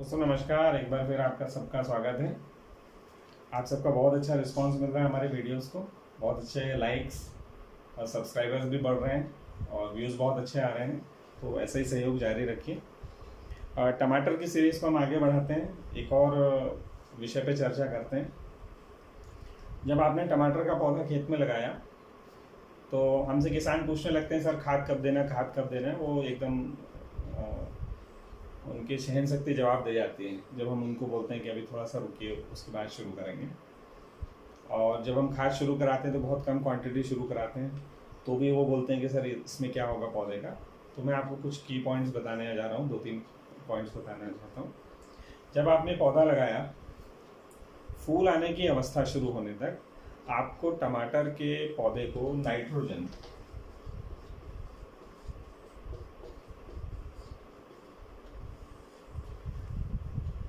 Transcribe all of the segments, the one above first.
दोस्तों नमस्कार, एक बार फिर आपका सबका स्वागत है। आप सबका बहुत अच्छा रिस्पांस मिल रहा है हमारे वीडियोस को। बहुत अच्छे लाइक्स और सब्सक्राइबर्स भी बढ़ रहे हैं और व्यूज़ बहुत अच्छे आ रहे हैं, तो ऐसे ही सहयोग जारी रखिए। टमाटर की सीरीज़ को हम आगे बढ़ाते हैं, एक और विषय पे चर्चा करते हैं। जब आपने टमाटर का पौधा खेत में लगाया तो हमसे किसान पूछने लगते हैं, सर खाद कब देना, खाद कब देना है। वो एकदम उनकी सहन शक्ति जवाब दे जाती है जब हम उनको बोलते हैं कि अभी थोड़ा सा रुकिए, उसके बाद शुरू करेंगे। और जब हम खाद शुरू कराते हैं तो बहुत कम क्वांटिटी शुरू कराते हैं, तो भी वो बोलते हैं कि सर इसमें क्या होगा पौधे का। तो मैं आपको कुछ की पॉइंट्स बताने जा रहा हूँ, 2-3 पॉइंट्स बताना चाहता हूँ। जब आपने पौधा लगाया, फूल आने की अवस्था शुरू होने तक आपको टमाटर के पौधे को नाइट्रोजन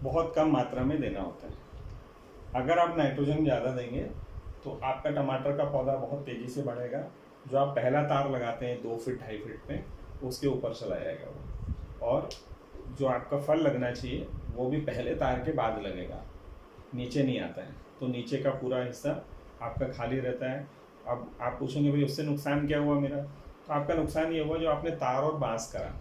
बहुत कम मात्रा में देना होता है। अगर आप नाइट्रोजन ज़्यादा देंगे तो आपका टमाटर का पौधा बहुत तेज़ी से बढ़ेगा। जो आप पहला तार लगाते हैं 2 फीट 2.5 फीट में, उसके ऊपर चला जाएगा वो। और जो आपका फल लगना चाहिए वो भी पहले तार के बाद लगेगा, नीचे नहीं आता है। तो नीचे का पूरा हिस्सा आपका खाली रहता है। अब आप पूछेंगे भाई उससे नुकसान क्या हुआ मेरा, तो आपका नुकसान ये हुआ जो आपने तार और बांस करा।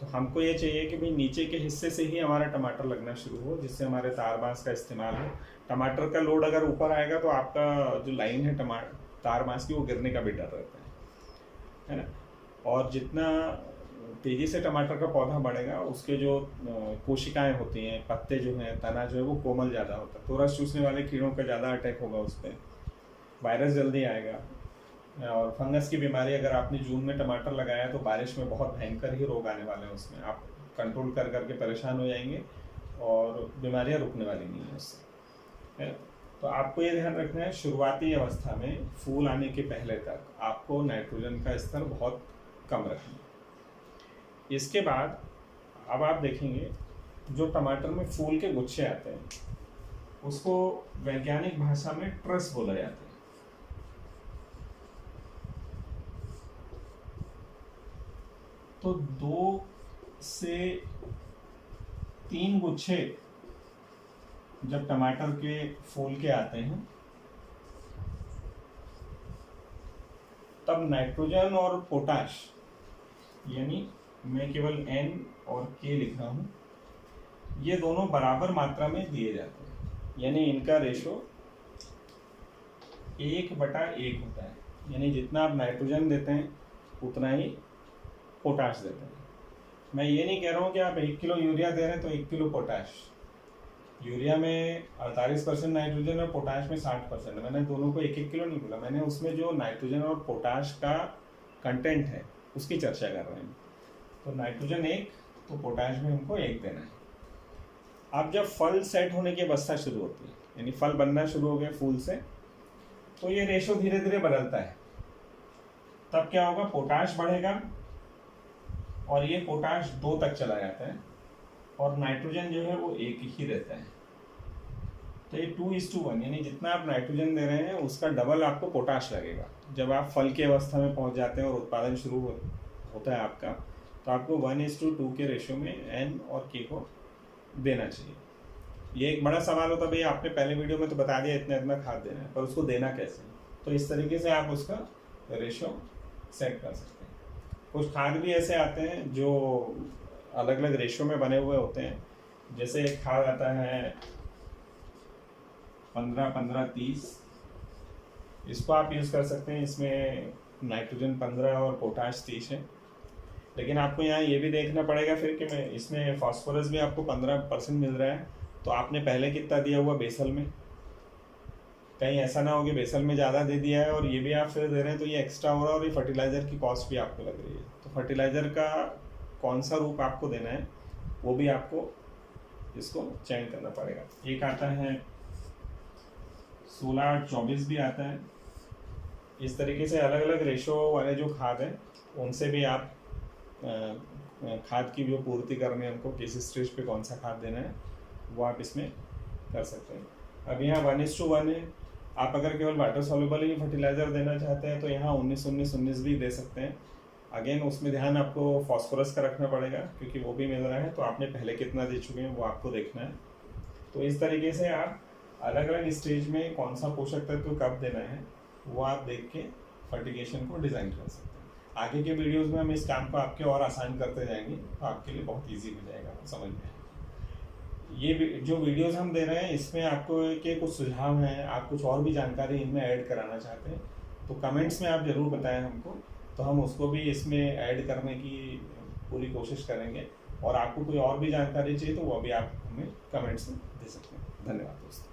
तो हमको ये चाहिए कि भाई नीचे के हिस्से से ही हमारा टमाटर लगना शुरू हो, जिससे हमारे तार बांस का इस्तेमाल हो। टमाटर का लोड अगर ऊपर आएगा तो आपका जो लाइन है टमाटर तार बांस की, वो गिरने का भी डर रहता है ना। और जितना तेज़ी से टमाटर का पौधा बढ़ेगा, उसके जो कोशिकाएं होती हैं, पत्ते जो हैं, तना जो है वो कोमल ज़्यादा होता है, तो रस चूसने वाले कीड़ों का ज़्यादा अटैक होगा उस पर, वायरस जल्दी आएगा। और फंगस की बीमारी, अगर आपने जून में टमाटर लगाया तो बारिश में बहुत भयंकर ही रोग आने वाले हैं उसमें, आप कंट्रोल कर करके परेशान हो जाएंगे और बीमारियां रुकने वाली नहीं है उससे, है। तो आपको ये ध्यान रखना है, शुरुआती अवस्था में फूल आने के पहले तक आपको नाइट्रोजन का स्तर बहुत कम रखना है। इसके बाद अब आप देखेंगे जो टमाटर में फूल के गुच्छे आते हैं, उसको वैज्ञानिक भाषा में ट्रस बोला जाता है। तो 2 से 3 गुच्छे जब टमाटर के फूल के आते हैं, तब नाइट्रोजन और पोटाश, यानी मैं केवल N और K लिख रहा हूं, ये दोनों बराबर मात्रा में दिए जाते हैं। यानी इनका रेशो 1/1 होता है। यानी जितना आप नाइट्रोजन देते हैं उतना ही पोटाश देते हैं। मैं ये नहीं कह रहा हूँ कि आप 1 किलो यूरिया दे रहे हैं तो 1 किलो पोटाश। यूरिया में 48% नाइट्रोजन और पोटाश में 60% है। मैंने दोनों को 1-1 किलो नहीं बोला, मैंने उसमें जो नाइट्रोजन और पोटाश का कंटेंट है उसकी चर्चा कर रहे हैं। तो नाइट्रोजन 1 तो पोटाश में हमको 1 देना है। अब जब फल सेट होने की अवस्था शुरू होती है, यानी फल बनना शुरू हो गए फूल से, तो ये रेशो धीरे धीरे बदलता है। तब क्या होगा, पोटाश बढ़ेगा और ये पोटाश 2 तक चला जाता है और नाइट्रोजन जो है वो 1 ही रहता है। तो ये 2:1, यानी जितना आप नाइट्रोजन दे रहे हैं उसका डबल आपको पोटाश लगेगा। जब आप फल की अवस्था में पहुंच जाते हैं और उत्पादन शुरू होता है आपका, तो आपको 1:2 के रेशो में N और K को देना चाहिए। ये एक बड़ा सवाल होता है, भाई आपने पहले वीडियो में तो बता दिया इतना इतना खाद देना है, पर उसको देना कैसे। तो इस तरीके से आप उसका रेशो सेट कर सकते हैं। कुछ खाद भी ऐसे आते हैं जो अलग अलग रेशो में बने हुए होते हैं। जैसे एक खाद आता है 15-15-30, इसको आप यूज़ कर सकते हैं। इसमें नाइट्रोजन 15 और पोटाश 30 है। लेकिन आपको यहाँ ये भी देखना पड़ेगा फिर कि मैं इसमें फास्फोरस भी आपको 15% मिल रहा है, तो आपने पहले कितना दिया हुआ बेसल में, कहीं ऐसा ना हो कि बेसल में ज़्यादा दे दिया है और ये भी आप फिर दे रहे हैं तो ये एक्स्ट्रा हो रहा है और ये फर्टिलाइज़र की कॉस्ट भी आपको लग रही है। तो फर्टिलाइज़र का कौन सा रूप आपको देना है वो भी आपको इसको चयन करना पड़ेगा। एक आता है 16-24 भी आता है। इस तरीके से अलग अलग रेशो वाले जो खाद हैं उनसे भी आप खाद की जो पूर्ति करनी है, उनको किस स्टेज पे कौन सा खाद देना है वो आप इसमें कर सकते हैं। अब यहाँ 1:1 है। आप अगर केवल वाटर सॉल्युबल ही फर्टिलाइज़र देना चाहते हैं तो यहाँ 19-19-19 भी दे सकते हैं। अगेन उसमें ध्यान आपको फॉस्फोरस का रखना पड़ेगा, क्योंकि वो भी मिल रहा है, तो आपने पहले कितना दे चुके हैं वो आपको देखना है। तो इस तरीके से आप अलग अलग स्टेज में कौन सा पोषक तत्व कब देना है वो आप देख के फर्टिगेशन को डिज़ाइन कर सकते हैं। आगे के वीडियोस में हम इस काम को आपके और आसान करते जाएंगे, तो आपके लिए बहुत ईजी हो जाएगा समझ में। ये जो वीडियोस हम दे रहे हैं इसमें आपको के कुछ सुझाव हैं, आप कुछ और भी जानकारी इनमें ऐड कराना चाहते हैं तो कमेंट्स में आप ज़रूर बताएं हमको, तो हम उसको भी इसमें ऐड करने की पूरी कोशिश करेंगे। और आपको कोई और भी जानकारी चाहिए तो वो भी आप हमें कमेंट्स में दे सकते हैं। धन्यवाद दोस्तों।